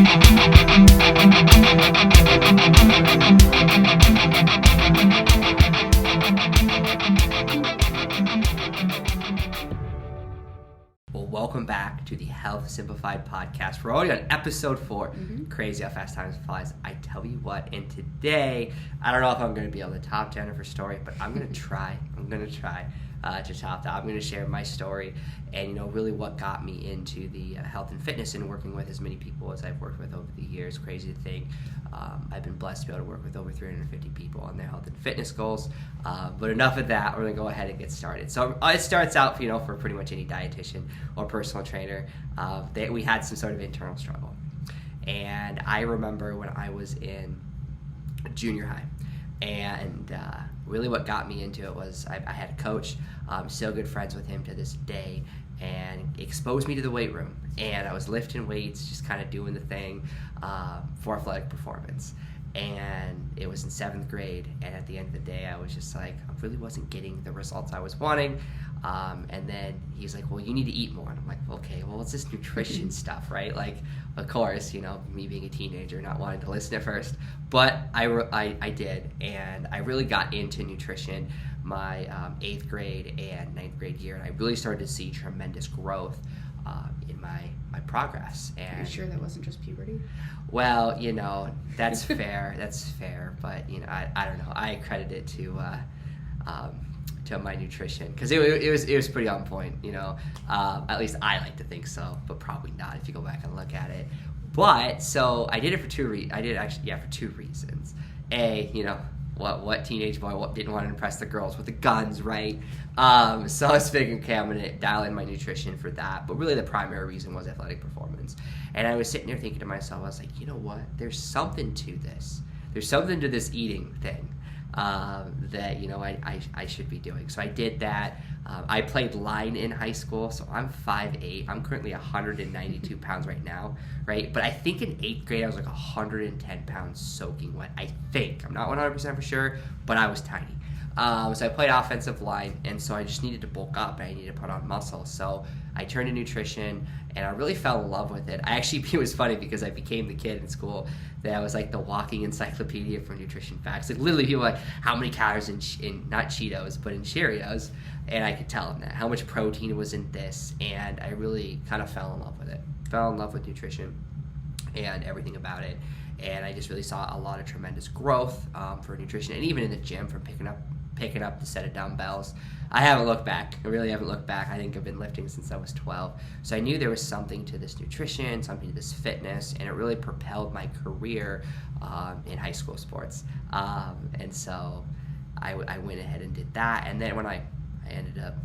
Well, welcome back to the Health Simplified podcast. We're already on episode 4. Crazy how fast time flies. I tell you what, and today, I don't know if I'm going to be able to top Jennifer's story, but I'm going to try. To top that. I'm going to share my story and, really what got me into the health and fitness and working with as many people as I've worked with over the years. Crazy to think. I've been blessed to be able to work with over 350 people on their health and fitness goals. But enough of that. We're going to go ahead and get started. So it starts out, for pretty much any dietitian or personal trainer. We had some sort of internal struggle. And I remember when I was in junior high. And really what got me into it was I had a coach, still good friends with him to this day, and exposed me to the weight room. And I was lifting weights, just kind of doing the thing for athletic performance. And it was in 7th grade, and at the end of the day, I was just like, I really wasn't getting the results I was wanting. And then he's like, well, you need to eat more. And I'm like, okay, well, it's this nutrition stuff, right? Like, of course, me being a teenager, not wanting to listen at first. But I did, and I really got into nutrition my 8th grade and 9th grade year, and I really started to see tremendous growth in my progress. And are you sure that wasn't just puberty? Well, that's fair. That's fair. But I don't know. I credit it to my nutrition because it was pretty on point. At least I like to think so, but probably not if you go back and look at it. But so I did it for two reasons. A, what teenage boy didn't want to impress the girls with the guns, right? So I was figuring, okay, I'm going to dial in my nutrition for that. But really the primary reason was athletic performance. And I was sitting there thinking to myself, I was like, you know what? There's something to this. There's something to this eating thing that, I should be doing. So I did that. I played line in high school, so I'm 5'8". I'm currently 192 pounds right now, right? But I think in 8th grade, I was like 110 pounds soaking wet. I think. I'm not 100% for sure, but I was tiny. So I played offensive line, and so I just needed to bulk up, and I needed to put on muscle. So I turned to nutrition, and I really fell in love with it. It was funny because I became the kid in school that I was like the walking encyclopedia for nutrition facts. Like literally people were like, how many calories in not Cheetos, but in Cheerios? And I could tell them that, how much protein was in this, and I really kind of fell in love with it. Fell in love with nutrition and everything about it. And I just really saw a lot of tremendous growth for nutrition, and even in the gym from picking up the set of dumbbells. I haven't looked back. I really haven't looked back. I think I've been lifting since I was 12. So I knew there was something to this nutrition, something to this fitness, and it really propelled my career in high school sports. And so I went ahead and did that. And then when I ended up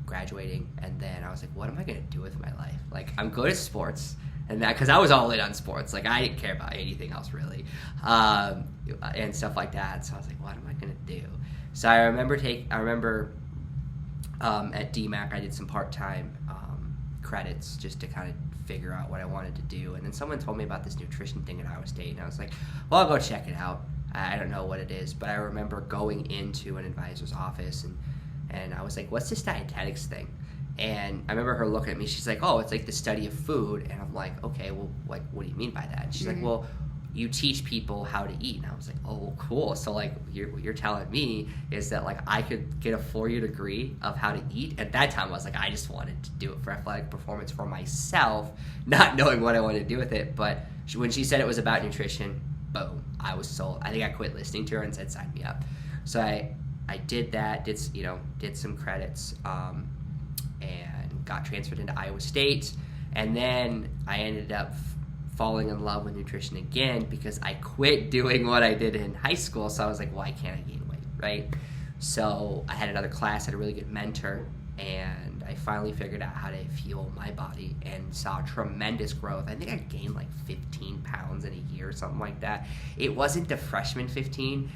graduating, and then I was like, what am I going to do with my life? Like, I'm good at sports. And that, because I was all in on sports, like I didn't care about anything else really, and stuff like that. So I was like, what am I gonna do? So I remember at DMAC I did some part-time credits just to kind of figure out what I wanted to do. And then someone told me about this nutrition thing at Iowa State, and I was like, well, I'll go check it out. I don't know what it is, but I remember going into an advisor's office and I was like, what's this dietetics thing? And I remember her looking at me. She's like, oh, it's like the study of food. And I'm like, okay, well, like, what do you mean by that? And she's like, well, you teach people how to eat. And I was like, oh, cool. So, like, what you're telling me is that, like, I could get a 4-year degree of how to eat. At that time, I was like, I just wanted to do it for athletic performance for myself, not knowing what I wanted to do with it. But when she said it was about nutrition, boom, I was sold. I think I quit listening to her and said, sign me up. So I did that, did some credits, and got transferred into Iowa State. And then I ended up falling in love with nutrition again because I quit doing what I did in high school. So I was like, why can't I gain weight, right? So I had another class, had a really good mentor, and I finally figured out how to fuel my body and saw tremendous growth. I think I gained like 15 pounds in a year or something like that. It wasn't the freshman 15.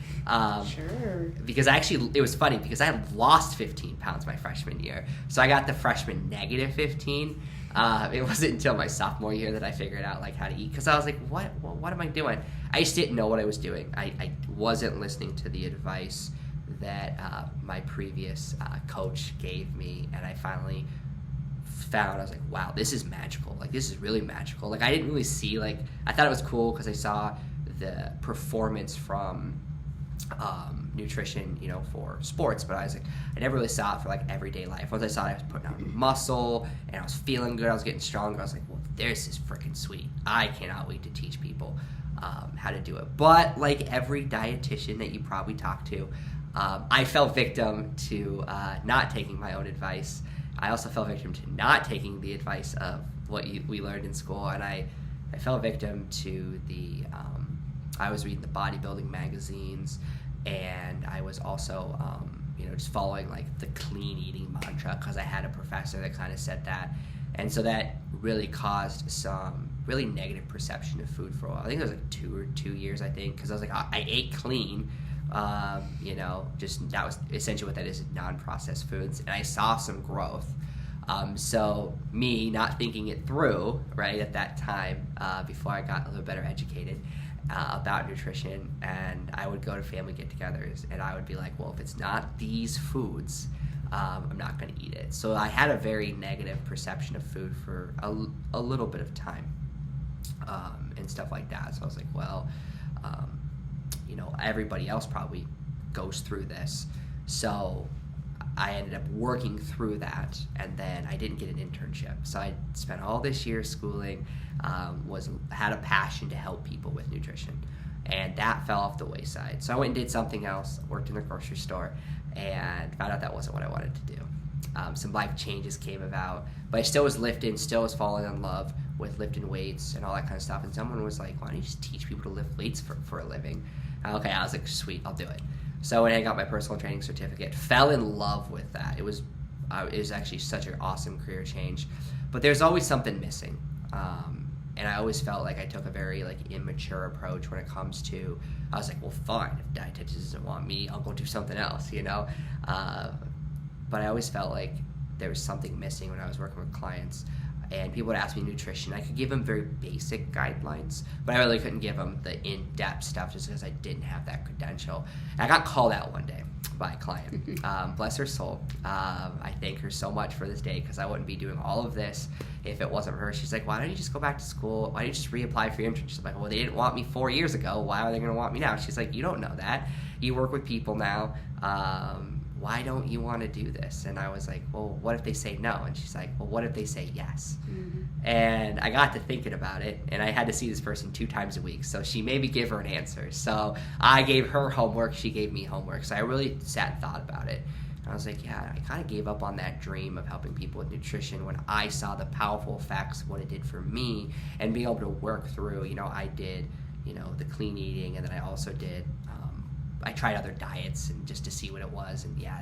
Sure. Because it was funny because I had lost 15 pounds my freshman year. So I got the freshman negative 15. It wasn't until my sophomore year that I figured out like how to eat, because I was like, what am I doing? I just didn't know what I was doing. I wasn't listening to the advice that my previous coach gave me, and I finally found, I was like, wow, this is magical. Like, this is really magical. Like, I didn't really see, like, I thought it was cool because I saw the performance from nutrition, you know, for sports, but I was like, I never really saw it for like everyday life. Once I saw it, I was putting on muscle and I was feeling good, I was getting stronger. I was like, well, this is freaking sweet. I cannot wait to teach people how to do it. But like every dietitian that you probably talk to, I fell victim to not taking my own advice. I also fell victim to not taking the advice of what we learned in school, and I fell victim to the I was reading the bodybuilding magazines, and I was also you know, just following like the clean eating mantra because I had a professor that kind of said that, and so that really caused some really negative perception of food for a while. I think it was like 2 years, I think, because I was like, I ate clean. You know, just that was essentially what that is, non-processed foods, and I saw some growth. So me not thinking it through, right, at that time, before I got a little better educated about nutrition, and I would go to family get-togethers, and I would be like, well, if it's not these foods, I'm not going to eat it. So I had a very negative perception of food for a little bit of time, and stuff like that. So I was like, well, you know, everybody else probably goes through this. So I ended up working through that, and then I didn't get an internship. So I spent all this year schooling, had a passion to help people with nutrition, and that fell off the wayside. So I went and did something else, worked in a grocery store, and found out that wasn't what I wanted to do. Some life changes came about, but I still was lifting, still was falling in love with lifting weights and all that kind of stuff. And someone was like, why don't you just teach people to lift weights for a living? Okay, I was like, sweet, I'll do it. So when I got my personal training certificate, fell in love with that. It was actually such an awesome career change, but there's always something missing. And I always felt like I took a very like immature approach when it comes to, I was like, well, fine, if dietitian doesn't want me, I'll go do something else, you know? But I always felt like there was something missing when I was working with clients. And people would ask me nutrition. I could give them very basic guidelines, but I really couldn't give them the in-depth stuff just because I didn't have that credential. And I got called out one day by a client. Bless her soul. I thank her so much for this day because I wouldn't be doing all of this if it wasn't for her. She's like, why don't you just go back to school? Why don't you just reapply for your internship? I'm like, well, they didn't want me 4 years ago. Why are they going to want me now? She's like, you don't know that. You work with people now. Why don't you want to do this? And I was like, well, what if they say no? And she's like, well, what if they say yes? Mm-hmm. And I got to thinking about it, and I had to see this person 2 times a week. So she made me give her an answer. So I gave her homework, she gave me homework. So I really sat and thought about it. And I was like, yeah, I kind of gave up on that dream of helping people with nutrition when I saw the powerful effects of what it did for me and being able to work through, you know, I did, you know, the clean eating, and then I also did, I tried other diets and just to see what it was, and yeah,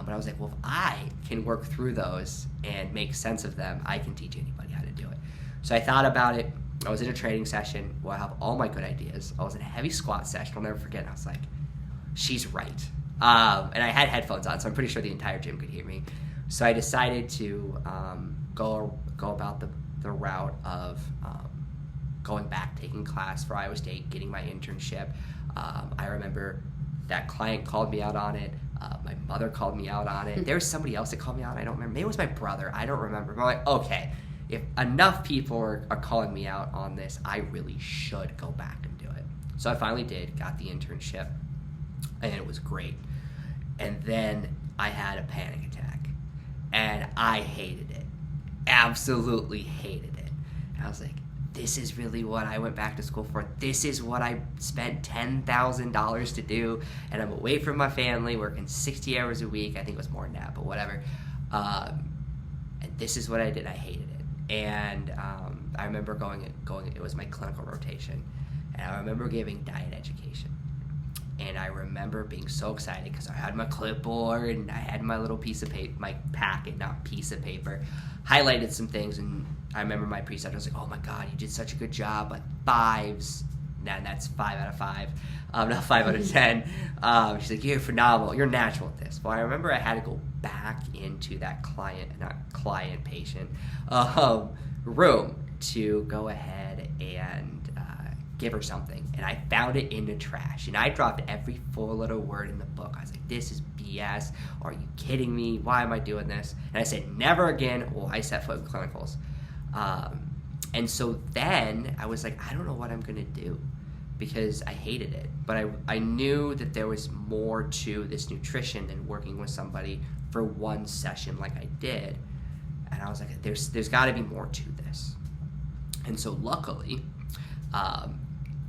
but I was like, well, if I can work through those and make sense of them, I can teach anybody how to do it. So I thought about it. I was in a training session where I have all my good ideas. I was in a heavy squat session, I'll never forget, and I was like, she's right. And I had headphones on, so I'm pretty sure the entire gym could hear me. So I decided to go about the route of going back, taking class for Iowa State, getting my internship. I remember that client called me out on it. My mother called me out on it. There was somebody else that called me out. I don't remember. Maybe it was my brother. I don't remember. But I'm like, okay, if enough people are calling me out on this, I really should go back and do it. So I finally did, got the internship, and it was great. And then I had a panic attack, and I hated it. Absolutely hated it. And I was like, this is really what I went back to school for. This is what I spent $10,000 to do, and I'm away from my family, working 60 hours a week. I think it was more than that, but whatever. And this is what I did. I hated it. And I remember going. It was my clinical rotation, and I remember giving diet education. And I remember being so excited because I had my clipboard and I had my little piece of paper, my packet, not piece of paper, highlighted some things. And I remember my preceptor was like, oh my God, you did such a good job, like 5s. And that's 5 out of 5, not 5 out of 10. She's like, you're phenomenal, you're natural at this. Well, I remember I had to go back into that patient room to go ahead and give her something. And I found it in the trash. And I dropped every 4-letter word in the book. I was like, this is BS. Are you kidding me? Why am I doing this? And I said, never again will I set foot in clinicals. And so then I was like, I don't know what I'm going to do, because I hated it. But I knew that there was more to this nutrition than working with somebody for one session like I did. And I was like, there's got to be more to this. And so luckily,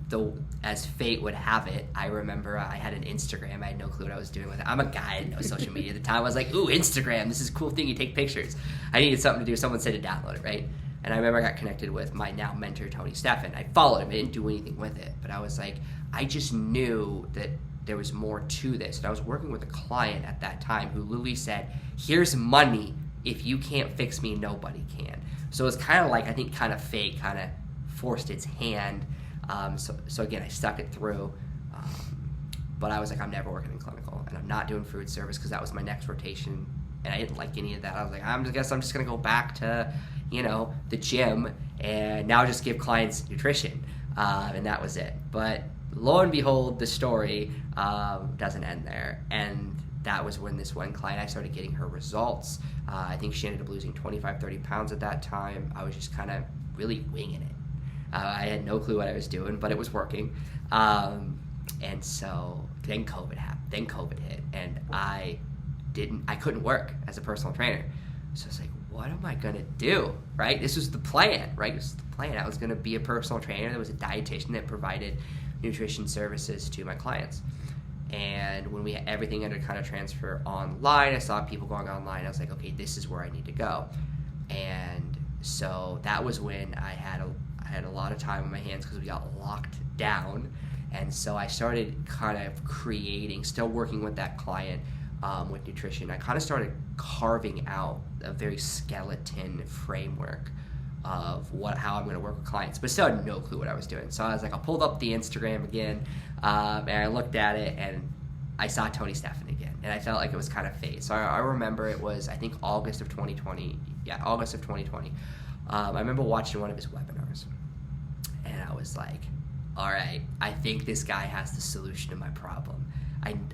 though, as fate would have it, I remember I had an Instagram. I had no clue what I was doing with it. I'm a guy, I didn't know social media at the time. I was like, ooh, Instagram, this is a cool thing, you take pictures. I needed something to do. Someone said to download it, right? And I remember I got connected with my now mentor, Tony Steffen. I followed him. I didn't do anything with it. But I was like, I just knew that there was more to this. And I was working with a client at that time who literally said, here's money. If you can't fix me, nobody can. So it's kind of like, I think kind of fate kind of forced its hand. So again, I stuck it through. But I was like, I'm never working in clinical. And I'm not doing food service because that was my next rotation. And I didn't like any of that. I was like, I guess I'm just going to go back to, the gym and now just give clients nutrition. And that was it. But lo and behold, the story doesn't end there. And that was when this one client, I started getting her results. I think she ended up losing 25, 30 pounds at that time. I was just kind of really winging it. I had no clue what I was doing, but it was working. And so then COVID happened. Then COVID hit. And I couldn't work as a personal trainer. So I was like, what am I going to do, right? This was the plan, right? This was the plan. I was going to be a personal trainer. There was a dietitian that provided nutrition services to my clients. And when everything had to kind of transfer online, I saw people going online. I was like, okay, this is where I need to go. And so that was when I had a lot of time on my hands because we got locked down. And so I started kind of creating, still working with that client, with nutrition. I kind of started carving out a very skeleton framework of how I'm going to work with clients, but still had no clue what I was doing. So I was like, I pulled up the Instagram again, and I looked at it, and I saw Tony Steffen again, and I felt like it was kind of fate. So I remember it was, I think, August of 2020. Yeah, August of 2020. I remember watching one of his webinars, and I was like, all right, I think this guy has the solution to my problem.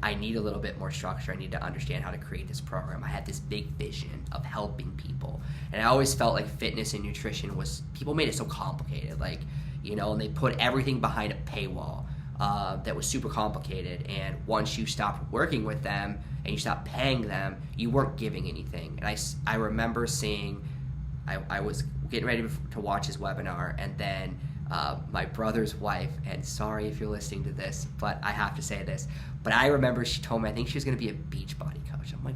I need a little bit more structure. I need to understand how to create this program. I had this big vision of helping people. And I always felt like fitness and nutrition people made it so complicated. Like, and they put everything behind a paywall that was super complicated. And once you stopped working with them and you stopped paying them, you weren't giving anything. And I remember seeing, I was getting ready to watch his webinar, and then my brother's wife, and sorry if you're listening to this, but I have to say this, but I remember she told me, I think she was going to be a Beachbody coach. I'm like,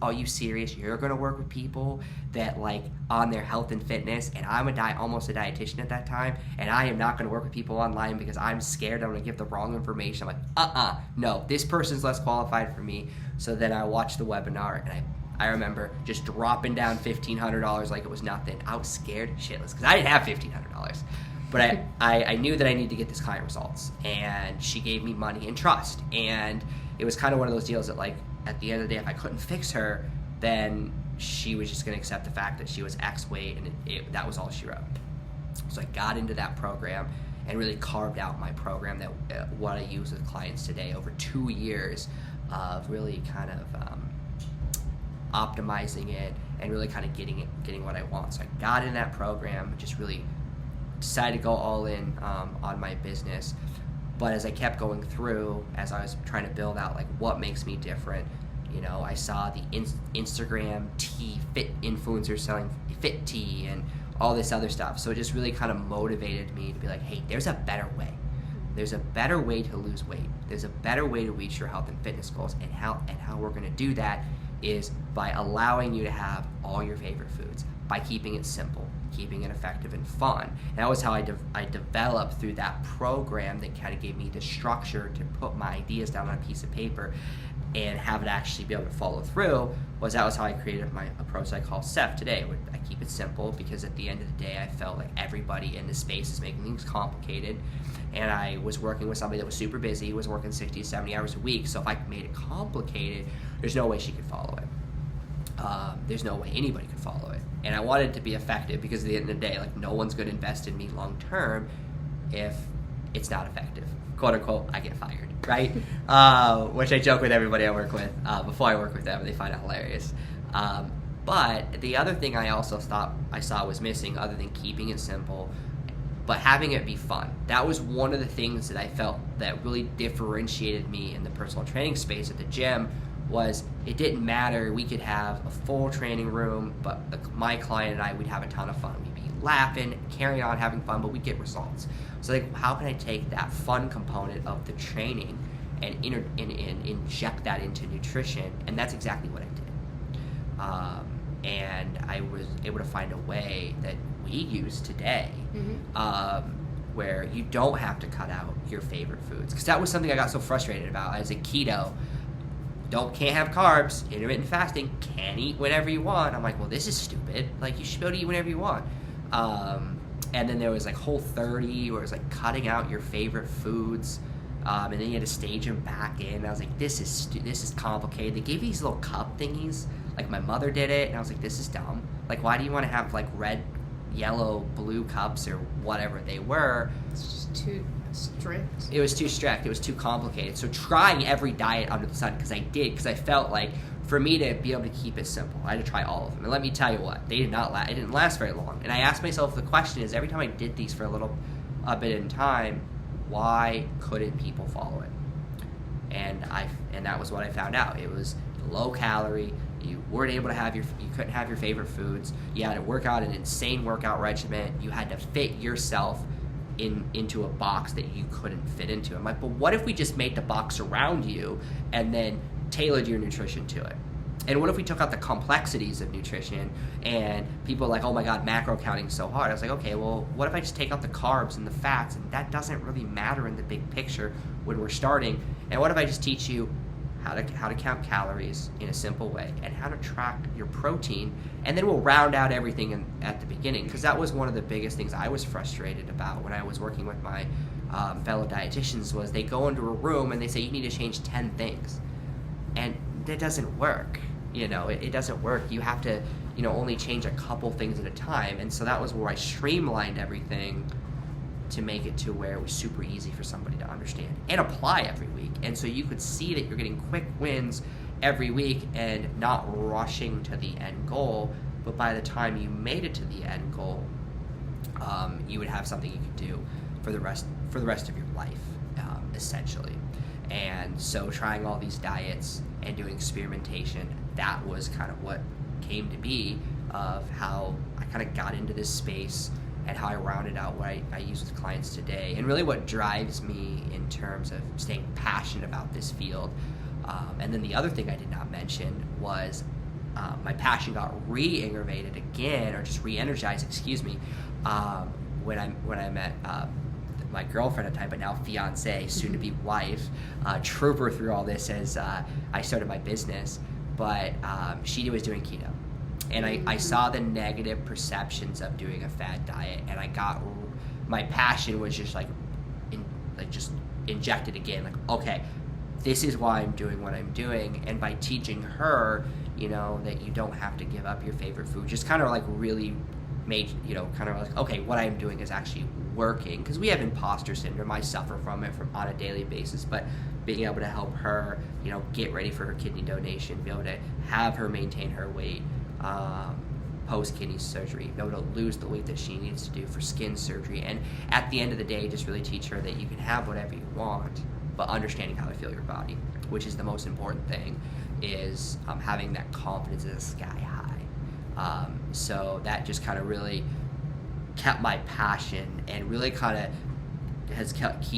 are you serious? You're going to work with people that like on their health and fitness, and I'm almost a dietitian at that time, and I am not going to work with people online because I'm scared I'm going to give the wrong information. I'm like, no, this person's less qualified for me. So then I watched the webinar, and I remember just dropping down $1,500 like it was nothing. I was scared shitless because I didn't have $1,500. But I knew that I needed to get this client results, and she gave me money and trust. And it was kind of one of those deals that, like, at the end of the day, if I couldn't fix her, then she was just going to accept the fact that she was X weight, and that was all she wrote. So I got into that program and really carved out my program, that what I use with clients today, over 2 years of really kind of optimizing it and really kind of getting what I want. So I got in that program, just really decided to go all in on my business. But as I kept going through, as I was trying to build out like what makes me different, I saw the Instagram tea fit influencers selling fit tea and all this other stuff. So it just really kind of motivated me to be like, hey, there's a better way. There's a better way to lose weight. There's a better way to reach your health and fitness goals. And how we're going to do that is by allowing you to have all your favorite foods, by keeping it simple, keeping it effective and fun. And that was how I developed through that program that kind of gave me the structure to put my ideas down on a piece of paper and have it actually be able to follow through. That was how I created my approach I call SEF today. I keep it simple because at the end of the day, I felt like everybody in this space is making things complicated. And I was working with somebody that was super busy, was working 60 to 70 hours a week. So if I made it complicated, there's no way she could follow it. There's no way anybody could follow it. And I wanted it to be effective because at the end of the day, like, no one's going to invest in me long term if it's not effective. Quote unquote, I get fired, right? Which I joke with everybody I work with before I work with them, and they find it hilarious. But the other thing I also thought I saw was missing, other than keeping it simple, but having it be fun. That was one of the things that I felt that really differentiated me in the personal training space at the gym. Was it didn't matter. We could have a full training room, but my client and I, we'd have a ton of fun. We'd be laughing, carrying on, having fun, but we'd get results. So like, how can I take that fun component of the training and inject that into nutrition? And that's exactly what I did. And I was able to find a way that we use today, where you don't have to cut out your favorite foods. Because that was something I got so frustrated about as a keto. Can't have carbs, intermittent fasting, can't eat whenever you want. I'm like, well, this is stupid. Like, you should be able to eat whenever you want. And then there was like Whole30, where it was like cutting out your favorite foods, and then you had to stage them back in. I was like, this is complicated. They gave these little cup thingies, like my mother did it, and I was like, this is dumb. Like, why do you want to have like red, yellow, blue cups or whatever they were? It's just too strict. It was too strict. It was too complicated. So trying every diet under the sun, because I felt like for me to be able to keep it simple, I had to try all of them. And let me tell you what, they did not last. It didn't last very long. And I asked myself the question is, every time I did these for a bit in time, why couldn't people follow it? And that was what I found out. It was low calorie. You weren't able to you couldn't have your favorite foods. You had to work out an insane workout regimen. You had to fit yourself into a box that you couldn't fit into. I'm like, but what if we just made the box around you and then tailored your nutrition to it? And what if we took out the complexities of nutrition? And people are like, oh my God, macro counting is so hard. I was like, okay, well, what if I just take out the carbs and the fats? And that doesn't really matter in the big picture when we're starting. And what if I just teach you how to count calories in a simple way and how to track your protein, and then we'll round out everything at the beginning? Because that was one of the biggest things I was frustrated about when I was working with my fellow dietitians. Was they go into a room and they say you need to change 10 things, and that doesn't work. It doesn't work. You have to only change a couple things at a time. And so that was where I streamlined everything to make it to where it was super easy for somebody to understand and apply every week. And so you could see that you're getting quick wins every week and not rushing to the end goal. But by the time you made it to the end goal, you would have something you could do for the rest of your life, essentially. And so trying all these diets and doing experimentation, that was kind of what came to be of how I kind of got into this space and how I rounded out what I use with clients today. And really what drives me in terms of staying passionate about this field. And then the other thing I did not mention was my passion got reinvigorated again, or just re-energized, when I met my girlfriend at the time, but now fiance, soon to be wife, trooper through all this as I started my business. But she was doing keto. And I saw the negative perceptions of doing a fad diet, and my passion was just just injected again. Like, okay, this is why I'm doing what I'm doing. And by teaching her, that you don't have to give up your favorite food, just kind of like really made, kind of like, okay, what I'm doing is actually working. Because we have imposter syndrome. I suffer from it on a daily basis, but being able to help her, get ready for her kidney donation, be able to have her maintain her weight, post-kidney surgery, be able to lose the weight that she needs to do for skin surgery, and at the end of the day, just really teach her that you can have whatever you want, but understanding how to feel your body, which is the most important thing, is having that confidence is sky high. So that just kind of really kept my passion, and really kind of has kept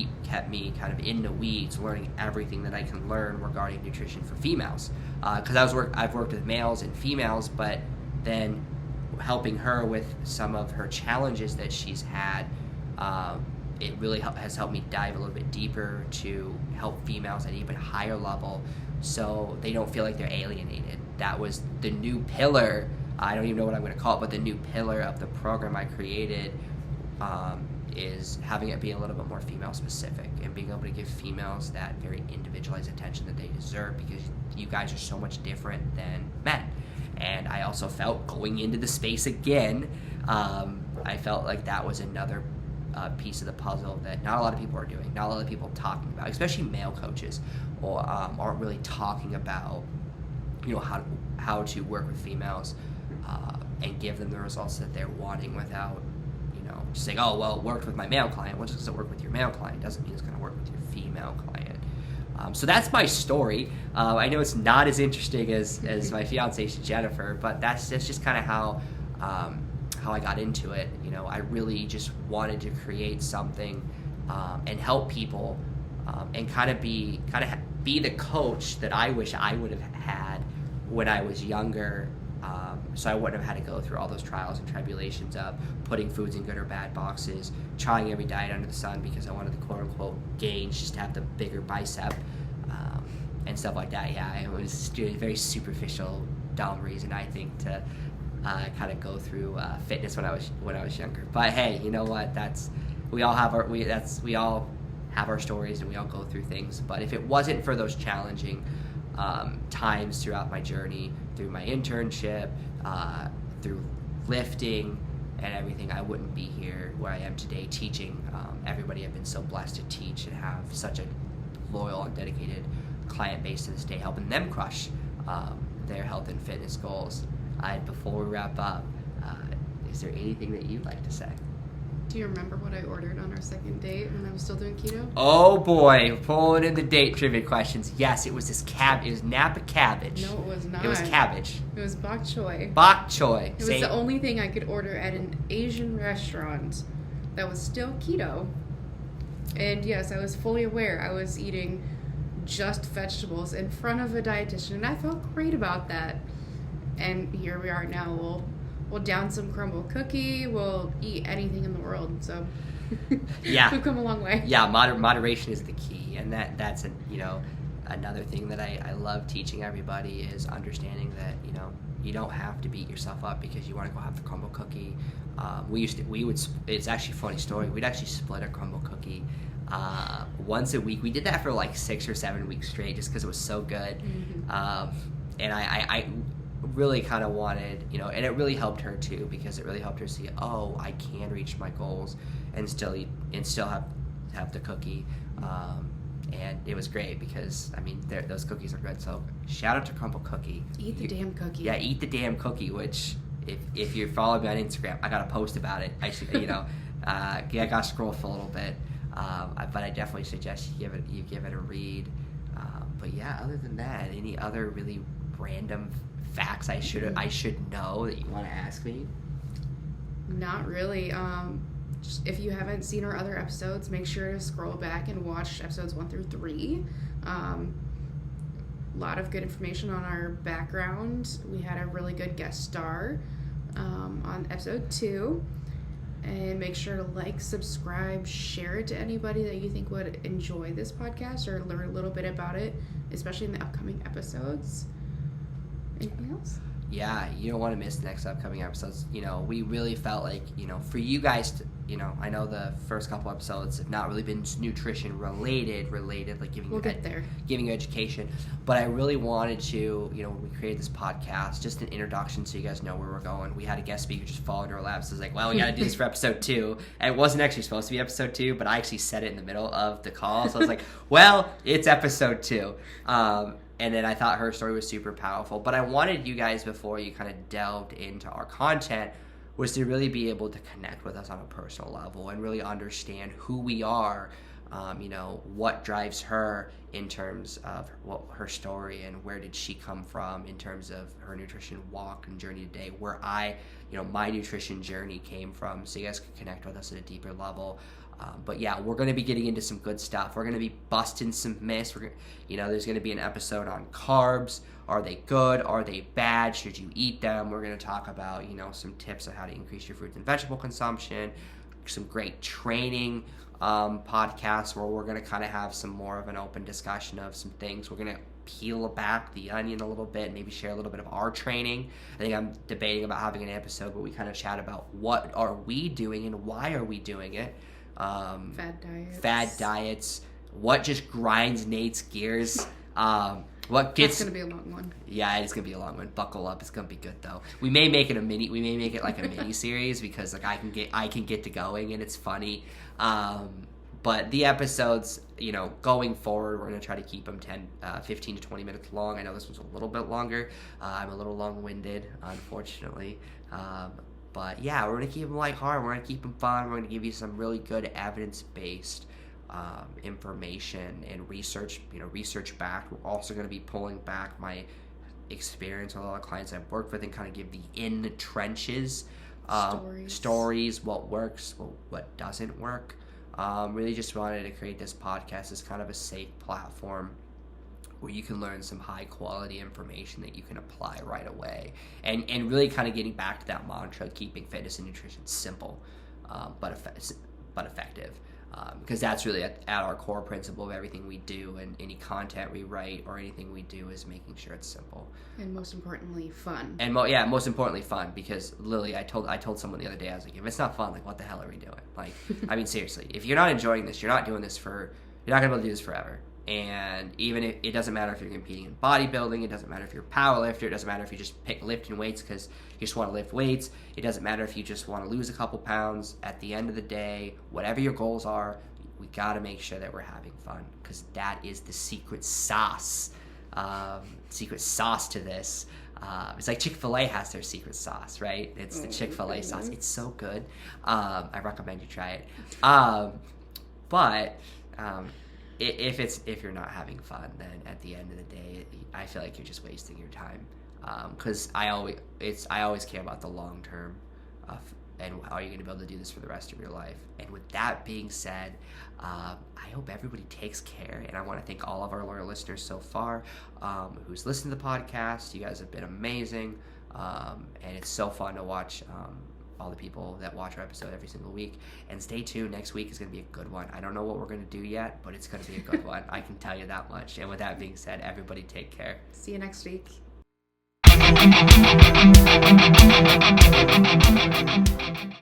me kind of in the weeds, learning everything that I can learn regarding nutrition for females. Because I've worked with males and females, but then helping her with some of her challenges that she's had, it really has helped me dive a little bit deeper to help females at an even higher level, so they don't feel like they're alienated. That was the new pillar. I don't even know what I'm going to call it, but the new pillar of the program I created is having it be a little bit more female specific and being able to give females that very individualized attention that they deserve, because you guys are so much different than men. And I also felt going into the space again, I felt like that was another piece of the puzzle that not a lot of people are doing, not a lot of people are talking about, especially male coaches, or aren't really talking about, how to work with females and give them the results that they're wanting without, just saying, oh, well, it worked with my male client. Well, just because it worked with your male client doesn't mean it's going to work with your female client. So that's my story. I know it's not as interesting as my fiance Jennifer, but that's just kind of how I got into it. I really just wanted to create something and help people and kind of be the coach that I wish I would have had when I was younger. So I wouldn't have had to go through all those trials and tribulations of putting foods in good or bad boxes, trying every diet under the sun because I wanted the quote-unquote gains, just to have the bigger bicep and stuff like that. Yeah, it was a very superficial, dumb reason, I think, to kind of go through fitness when I was younger. But hey, you know what? We all have our stories and we all go through things. But if it wasn't for those challenging times throughout my journey, through my internship, through lifting and everything, I wouldn't be here where I am today teaching everybody I've been so blessed to teach and have such a loyal and dedicated client base to this day, helping them crush their health and fitness goals. Before we wrap up, is there anything that you'd like to say? Do you remember what I ordered on our second date when I was still doing keto? Oh boy, pulling in the date trivia questions. Yes, it was it was Napa cabbage. No, it was not. It was cabbage. It was bok choy. Bok choy. It was the only thing I could order at an Asian restaurant that was still keto. And yes, I was fully aware I was eating just vegetables in front of a dietitian, and I felt great about that. And here we are now. We'll down some crumble cookie. We'll eat anything in the world. So yeah, we've come a long way. Yeah, moderation is the key, and that's another thing that I love teaching everybody is understanding that you don't have to beat yourself up because you want to go have the crumble cookie. It's actually a funny story. We'd actually split a crumble cookie once a week. We did that for like 6 or 7 weeks straight just because it was so good. Mm-hmm. And I really kind of wanted, and it really helped her too, because it really helped her see, oh, I can reach my goals and still eat and still have the cookie. And it was great because, those cookies are good. So shout out to Crumble Cookie. Eat the damn cookie. Yeah, eat the damn cookie, which if you're following me on Instagram, I got a post about it. I got to scroll for a little bit. But I definitely suggest you give it a read. But yeah, other than that, any other really random facts I should know that you want to ask me? Not really. Just if you haven't seen our other episodes, make sure to scroll back and watch episodes 1 through 3. A lot of good information on our background. We had a really good guest star on episode 2. And make sure to like, subscribe, share it to anybody that you think would enjoy this podcast or learn a little bit about it, especially in the upcoming episodes. Anything else? Yeah, you don't want to miss the next upcoming episodes. We really felt like, for you guys to, I know the first couple episodes have not really been nutrition related, like giving you education. But I really wanted to, when we created this podcast, just an introduction so you guys know where we're going. We had a guest speaker just fall into our laps. So I was like, well, we got to do this for episode 2. And it wasn't actually supposed to be episode 2, but I actually said it in the middle of the call. So I was like, well, it's episode 2. And then I thought her story was super powerful. But I wanted you guys, before you kind of delved into our content, was to really be able to connect with us on a personal level and really understand who we are, what drives her in terms of her story and where did she come from in terms of her nutrition walk and journey today, where my nutrition journey came from, so you guys can connect with us at a deeper level. But yeah, we're going to be getting into some good stuff. We're going to be busting some myths. There's going to be an episode on carbs. Are they good? Are they bad? Should you eat them? We're going to talk about, some tips on how to increase your fruits and vegetable consumption, some great training podcasts where we're going to kind of have some more of an open discussion of some things. We're going to peel back the onion a little bit, maybe share a little bit of our training. I think I'm debating about having an episode where we kind of chat about what are we doing and why are we doing it. Fad diets. What just grinds Nate's gears. It's gonna be a long one. Yeah, it's gonna be a long one. Buckle up. It's gonna be good though. We may make it like a mini series because like I can get to going and it's funny. But the episodes, going forward, we're gonna try to keep them 15 to 20 minutes long. I know this one's a little bit longer. I'm a little long-winded, unfortunately. But yeah, we're gonna keep them lighthearted. We're gonna keep them fun. We're gonna give you some really good evidence-based information and research back. We're also going to be pulling back my experience with a lot of clients I've worked with and kind of give the in the trenches stories, what works, what doesn't work. Really just wanted to create this podcast as kind of a safe platform where you can learn some high quality information that you can apply right away, and really kind of getting back to that mantra, keeping fitness and nutrition simple but effective. Because that's really at our core principle of everything we do, and any content we write or anything we do is making sure it's simple. And most importantly, fun. And most importantly, fun. Because literally, I told someone the other day, I was like, if it's not fun, like what the hell are we doing? Like, I mean, seriously, if you're not enjoying this, you're not going to be able to do this forever. And even if it doesn't matter if you're competing in bodybuilding, it doesn't matter if you're a power lifter, it doesn't matter if you just pick lifting weights because you just want to lift weights, it doesn't matter if you just want to lose a couple pounds. At the end of the day, whatever your goals are, we got to make sure that we're having fun, because that is the secret sauce to this. It's like Chick-fil-A has their secret sauce, right? It's the Chick-fil-A sauce. It's so good. I recommend you try it. But if you're not having fun, then at the end of the day, I feel like you're just wasting your time. Because I always care about the long term, and how you're going to be able to do this for the rest of your life. And with that being said, I hope everybody takes care, and I want to thank all of our loyal listeners so far who's listened to the podcast. You guys have been amazing, and it's so fun to watch all the people that watch our episode every single week. And stay tuned. Next week is going to be a good one. I don't know what we're going to do yet, but it's going to be a good one. I can tell you that much. And with that being said, everybody take care. See you next week.